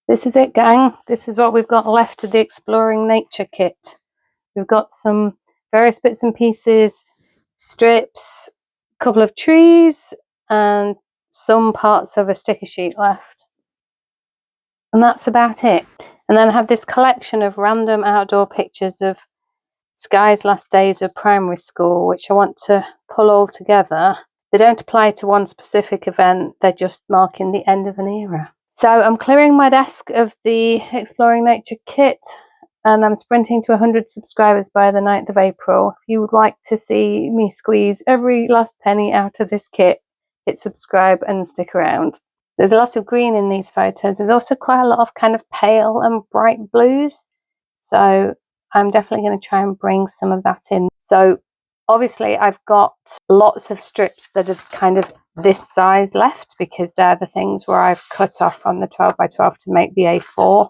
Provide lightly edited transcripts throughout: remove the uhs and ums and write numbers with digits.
This is it, gang. This is what we've got left of the Exploring Nature kit. We've got some various bits and pieces, strips, a couple of trees, and some parts of a sticker sheet left. And that's about it. And then I have this collection of random outdoor pictures of Sky's last days of primary school, which I want to pull all together. They don't apply to one specific event, they're just marking the end of an era. So I'm clearing my desk of the Exploring Nature kit, and I'm sprinting to 100 subscribers by the 9th of April. If you would like to see me squeeze every last penny out of this kit, hit subscribe and stick around. There's a lot of green in these photos. There's also quite a lot of kind of pale and bright blues. So I'm definitely going to try and bring some of that in. So obviously I've got lots of strips that have kind of this size left, because they're the things where I've cut off on the 12 by 12 to make the A4.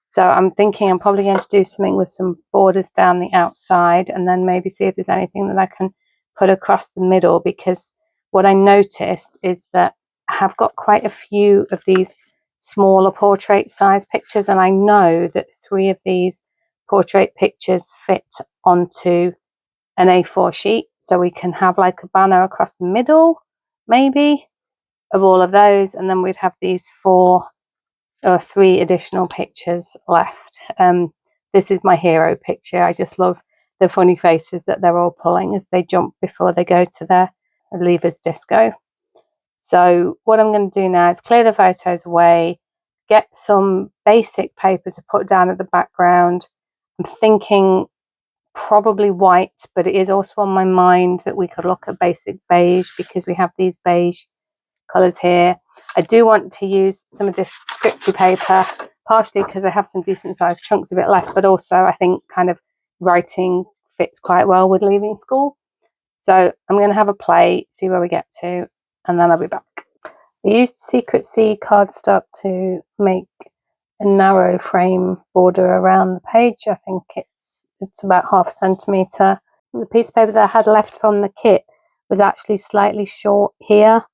So I'm thinking I'm probably going to do something with some borders down the outside, and then maybe see if there's anything that I can put across the middle, because what I noticed is that I have got quite a few of these smaller portrait size pictures, and I know that 3 of these portrait pictures fit onto an A4 sheet, so we can have like a banner across the middle maybe of all of those, and then we'd have these 4 or 3 additional pictures left. This is my hero picture. I just love the funny faces that they're all pulling as they jump before they go to their leavers disco. So what I'm going to do now is clear the photos away, get some basic paper to put down at the background. I'm thinking probably white, but it is also on my mind that we could look at basic beige, because we have these beige colours here. I do want to use some of this scripty paper, partially because I have some decent sized chunks of it left, but also I think kind of writing fits quite well with leaving school. So I'm going to have a play, see where we get to, and then I'll be back. I used Secret Sea cardstock to make a narrow frame border around the page. I think it's about 1/2 centimetre. The piece of paper that I had left from the kit was actually slightly short here,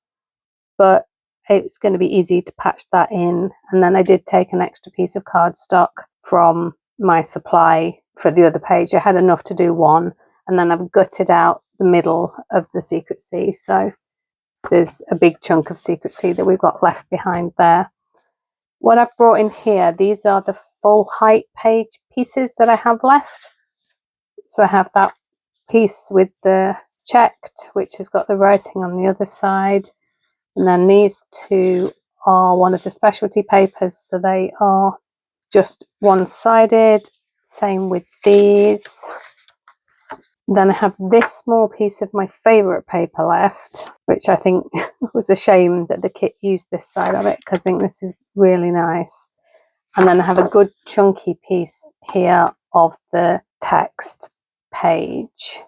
but it's going to be easy to patch that in. And then I did take an extra piece of cardstock from my supply for the other page. I had enough to do one, and then I've gutted out the middle of the Secret Sea, so there's a big chunk of Secret Sea that we've got left behind there. What I've brought in here, these are the full height page pieces that I have left. So I have that piece with the checked, which has got the writing on the other side. And then these 2 are one of the specialty papers, so they are just one-sided. Same with these. Then I have this small piece of my favourite paper left, which I think was a shame that the kit used this side of it, because I think this is really nice. And then I have a good chunky piece here of the text page.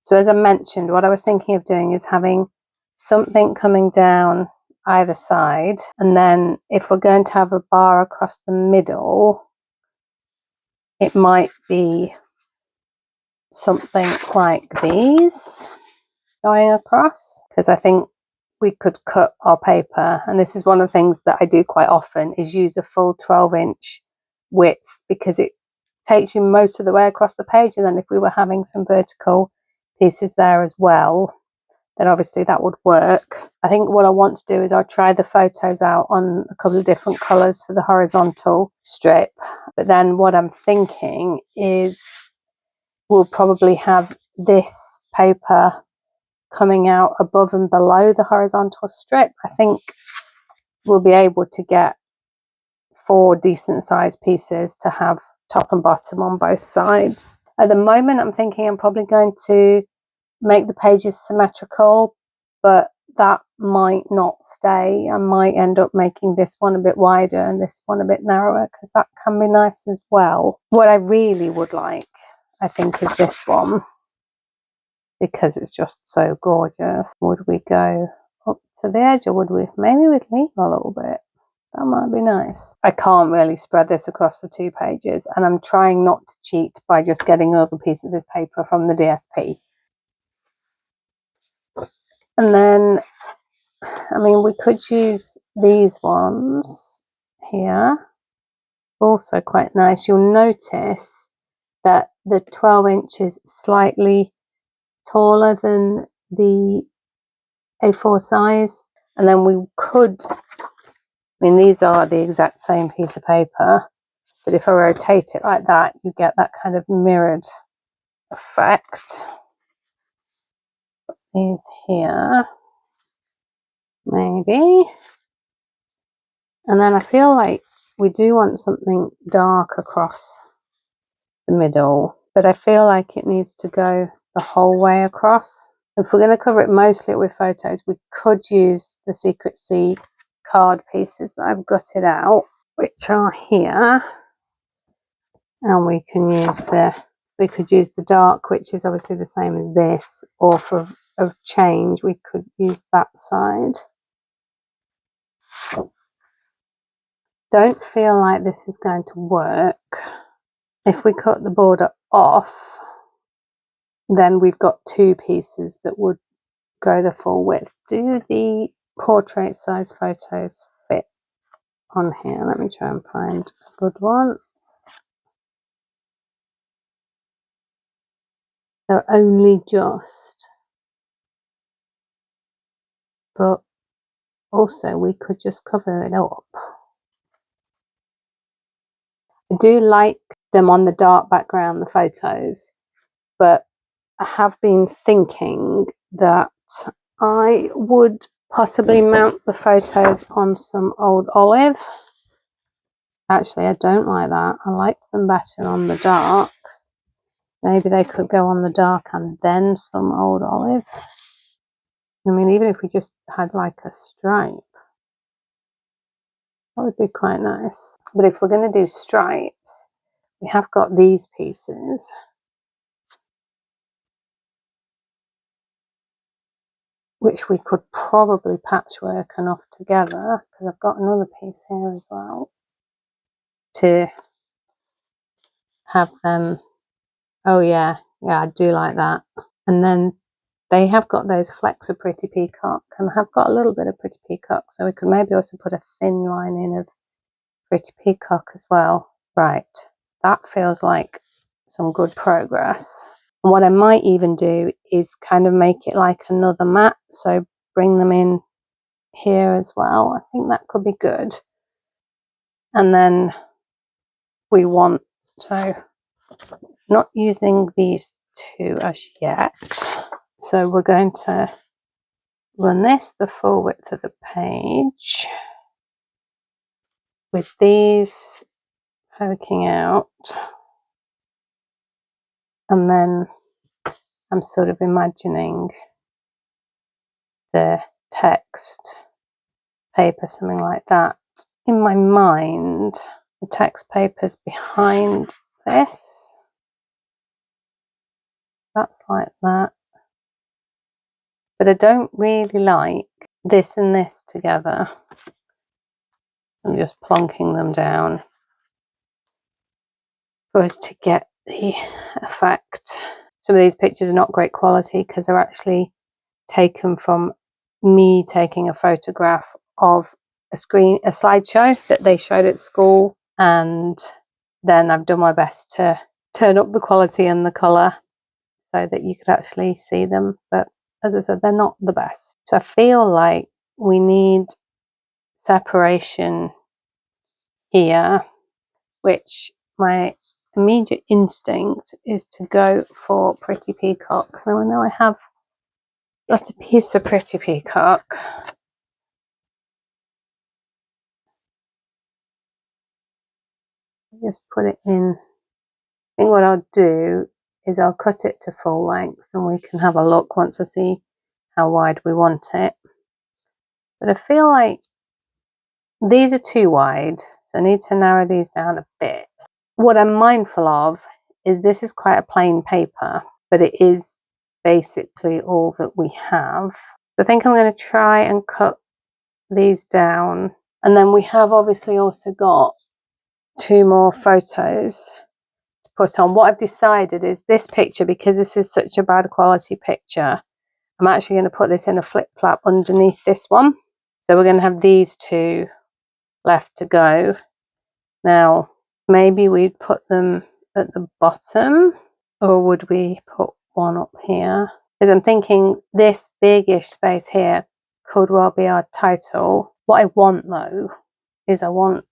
So as I mentioned, what I was thinking of doing is having something coming down either side, and then if we're going to have a bar across the middle, it might be something like these going across, because I think we could cut our paper, and this is one of the things that I do quite often, is use a full 12-inch width, because it takes you most of the way across the page. And then if we were having some vertical pieces there as well, then obviously that would work. I think what I want to do is I'll try the photos out on a couple of different colours for the horizontal strip, but then what I'm thinking is we'll probably have this paper coming out above and below the horizontal strip. I think we'll be able to get 4 decent sized pieces to have top and bottom on both sides. At the moment, I'm thinking I'm probably going to make the pages symmetrical, but that might not stay. I might end up making this one a bit wider and this one a bit narrower, because that can be nice as well. What I really would like, I think, is this one, because it's just so gorgeous. Would we go up to the edge, or would we maybe we'd leave a little bit? That might be nice. I can't really spread this across the 2 pages, and I'm trying not to cheat by just getting another piece of this paper from the DSP. And then, I mean, we could use these ones here. Also quite nice. You'll notice that the 12 inches is slightly taller than the A4 size, and then we could, I mean, these are the exact same piece of paper, but if I rotate it like that, you get that kind of mirrored effect. Put these here, maybe. And then I feel like we do want something dark across the middle, but I feel like it needs to go the whole way across. If we're going to cover it mostly with photos, we could use the Secret Sea card pieces that I've gutted out, which are here, and we could use the dark, which is obviously the same as this, or for a change we could use that side. Don't feel like this is going to work. If we cut the border off, then we've got two pieces that would go the full width. Do the portrait size photos fit on here? Let me try and find a good one. They're only just, but also we could just cover it up. I do like them on the dark background, the photos, but I have been thinking that I would possibly mount the photos on some old olive. Actually, I don't like that. I like them better on the dark. Maybe they could go on the dark and then some old olive. I mean, even if we just had like a stripe, that would be quite nice. But if we're going to do stripes, we have got these pieces. Which we could probably patchwork enough together, because I've got another piece here as well to have them. Oh yeah, I do like that. And then they have got those flecks of Pretty Peacock, and I have got a little bit of Pretty Peacock, so we could maybe also put a thin line in of Pretty Peacock as well. Right, that feels like some good progress. And what I might even do is kind of make it like another mat, so bring them in here as well. I think that could be good. And then we want, so not using these two as yet, so we're going to run this the full width of the page with these poking out, and then I'm sort of imagining the text paper, something like that. In my mind, the text paper's behind this. That's like that. But I don't really like this and this together. I'm just plonking them down for us to get the effect. Some of these pictures are not great quality because they're actually taken from me taking a photograph of a slideshow that they showed at school, and then I've done my best to turn up the quality and the colour so that you could actually see them, but as I said, they're not the best. So I feel like we need separation here, which my immediate instinct is to go for Pretty Peacock. Now I know I have got a piece of Pretty Peacock. Just put it in. I think what I'll do is I'll cut it to full length and we can have a look once I see how wide we want it. But I feel like these are too wide, so I need to narrow these down a bit. What I'm mindful of is this is quite a plain paper, but it is basically all that we have. So I think I'm going to try and cut these down. And then we have obviously also got two more photos to put on. What I've decided is this picture, because this is such a bad quality picture, I'm actually going to put this in a flip flap underneath this one. So we're going to have these two left to go. Now, maybe we'd put them at the bottom, or would we put one up here? Because I'm thinking this biggish space here could well be our title. What I want though is I want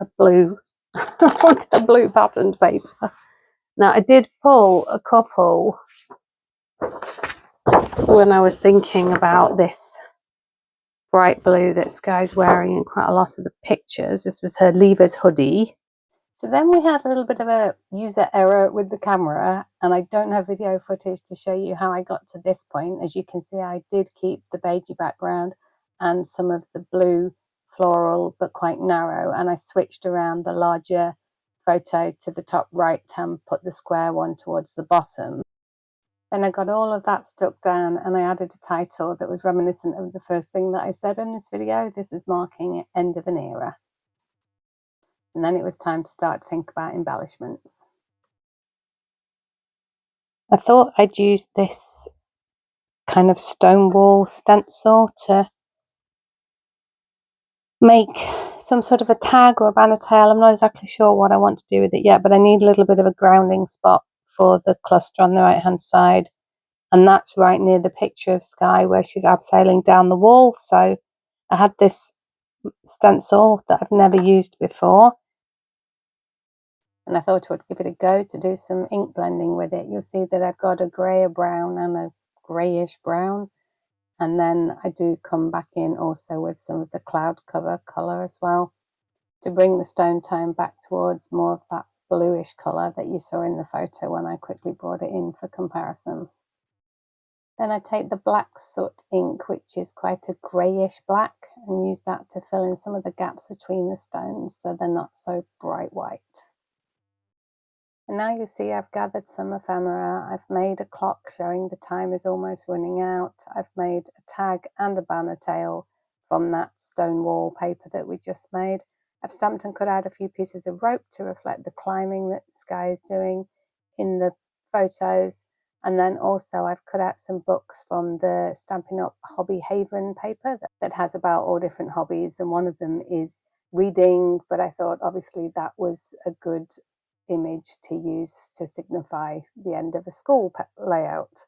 a blue, I want a blue patterned paper. Now I did pull a couple when I was thinking about this bright blue that Sky's wearing in quite a lot of the pictures. This was her leavers hoodie. So then we had a little bit of a user error with the camera, and I don't have video footage to show you how I got to this point. As you can see, I did keep the beigey background and some of the blue floral, but quite narrow, and I switched around the larger photo to the top right and put the square one towards the bottom. Then I got all of that stuck down and I added a title that was reminiscent of the first thing that I said in this video. This is marking end of an era. And then it was time to start to think about embellishments. I thought I'd use this kind of stone wall stencil to make some sort of a tag or a banner tail. I'm not exactly sure what I want to do with it yet, but I need a little bit of a grounding spot for the cluster on the right hand side. And that's right near the picture of Sky where she's abseiling down the wall. So I had this stencil that I've never used before, and I thought I would give it a go to do some ink blending with it. You'll see that I've got a greyer brown and a greyish brown, and then I do come back in also with some of the cloud cover colour as well to bring the stone tone back towards more of that bluish colour that you saw in the photo when I quickly brought it in for comparison. Then I take the black soot ink, which is quite a greyish black, and use that to fill in some of the gaps between the stones so they're not so bright white. And now you see I've gathered some ephemera. I've made a clock showing the time is almost running out. I've made a tag and a banner tail from that stone wall paper that we just made. I've stamped and cut out a few pieces of rope to reflect the climbing that Sky is doing in the photos. And then also I've cut out some books from the Stampin' Up! Hobby Haven paper that has about all different hobbies. And one of them is reading, but I thought obviously that was a good image to use to signify the end of a school layout.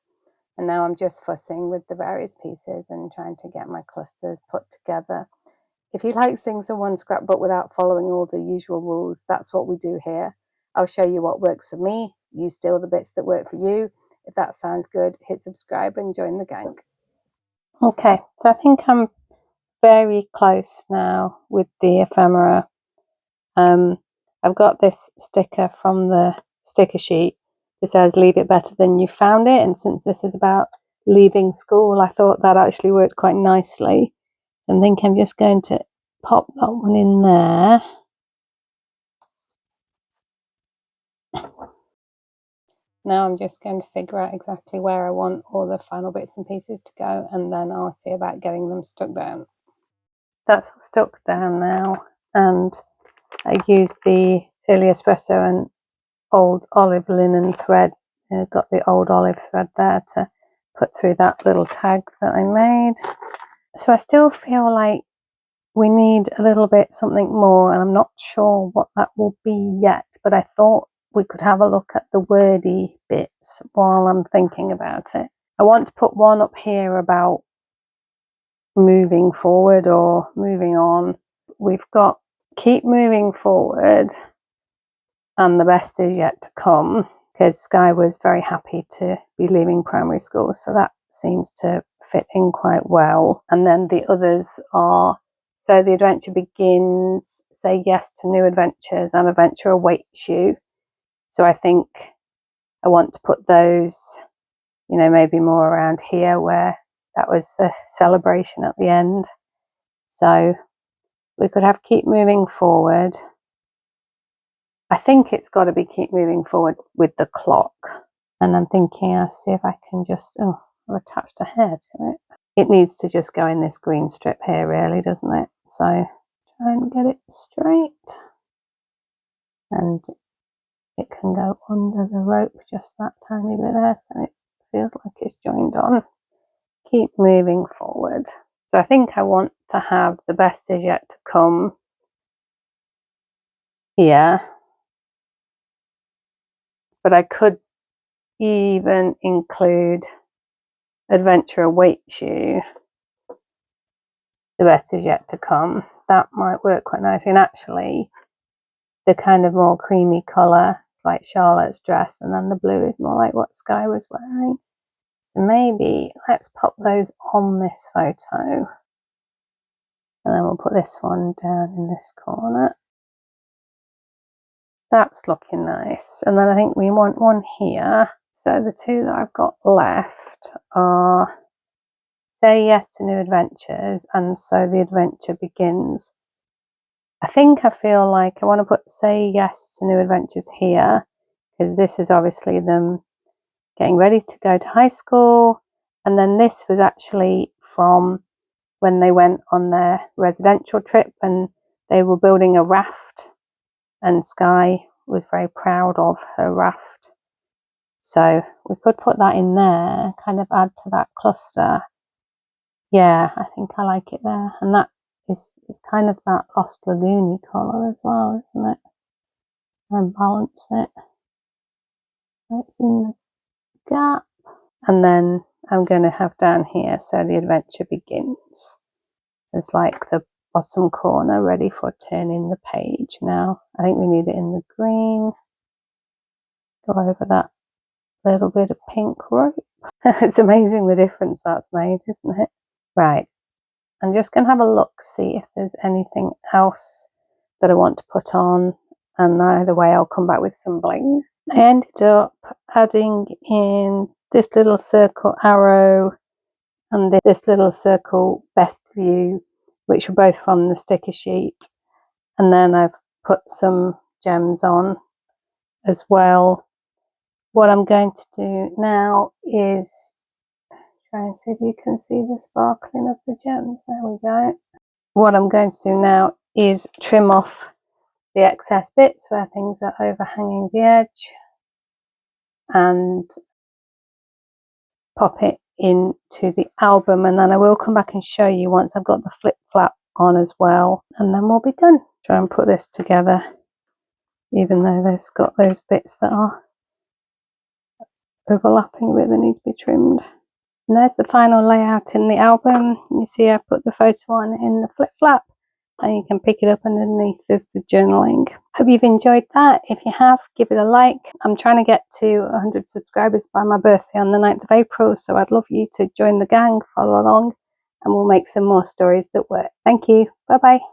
And now I'm just fussing with the various pieces and trying to get my clusters put together. If you like things in one scrapbook without following all the usual rules, that's what we do here. I'll show you what works for me. You steal the bits that work for you. If that sounds good, hit subscribe and join the gang. Okay, so I think I'm very close now with the ephemera. I've got this sticker from the sticker sheet that says leave it better than you found it, and since this is about leaving school, I thought that actually worked quite nicely. So I think I'm just going to pop that one in there. Now I'm just going to figure out exactly where I want all the final bits and pieces to go, and then I'll see about getting them stuck down. That's all stuck down now, and I used the early espresso and old olive linen thread. Got the old olive thread there to put through that little tag that I made. So I still feel like we need a little bit something more, and I'm not sure what that will be yet, but I thought we could have a look at the wordy bits while I'm thinking about it. I want to put one up here about moving forward or moving on. We've got keep moving forward and the best is yet to come, because Sky was very happy to be leaving primary school, so that seems to fit in quite well. And then the others are so the adventure begins, say yes to new adventures, and adventure awaits you. So I think I want to put those, you know, maybe more around here where that was the celebration at the end. So we could have keep moving forward. I think it's got to be keep moving forward with the clock. And I'm thinking, I'll see if I can just, oh, I've attached a hair to it. It needs to just go in this green strip here, really, doesn't it? So try and get it straight. And it can go under the rope, just that tiny bit there, so it feels like it's joined on. Keep moving forward. So I think I want to have the best is yet to come here, but I could even include adventure awaits you. The best is yet to come. That might work quite nicely. And actually, the kind of more creamy colour is like Charlotte's dress, and then the blue is more like what Sky was wearing. So maybe let's pop those on this photo, and then we'll put this one down in this corner. That's looking nice. And then I think we want one here. So the two that I've got left are Say Yes to New Adventures and So the Adventure Begins. I feel like I want to put Say Yes to New Adventures here, because this is obviously them getting ready to go to high school, and then this was actually from when they went on their residential trip and they were building a raft, and Sky was very proud of her raft. So we could put that in there, kind of add to that cluster. Yeah, I think I like it there. And that is kind of that Lost Lagoon-y colour as well, isn't it? And balance it. So it's in the gap. And then I'm going to have down here, So the Adventure Begins. It's like the bottom corner ready for turning the page now. I think we need it in the green. Go over that little bit of pink rope. It's amazing the difference that's made, isn't it? Right, I'm just going to have a look, see if there's anything else that I want to put on, and either way I'll come back with some bling. I ended up adding in this little circle arrow and this little circle best view, which were both from the sticker sheet, and then I've put some gems on as well. What I'm going to do now is try and see if you can see the sparkling of the gems. There we go. What I'm going to do now is trim off the excess bits where things are overhanging the edge and pop it into the album, and then I will come back and show you once I've got the flip flap on as well, and then we'll be done. Try and put this together, even though there's got those bits that are overlapping a bit that need to be trimmed. And there's the final layout in the album. You see I put the photo on in the flip flap, and you can pick it up underneath as the journaling. Hope you've enjoyed that. If you have, give it a like. I'm trying to get to 100 subscribers by my birthday on the 9th of April, so I'd love you to join the gang, follow along, and we'll make some more stories that work. Thank you. Bye bye.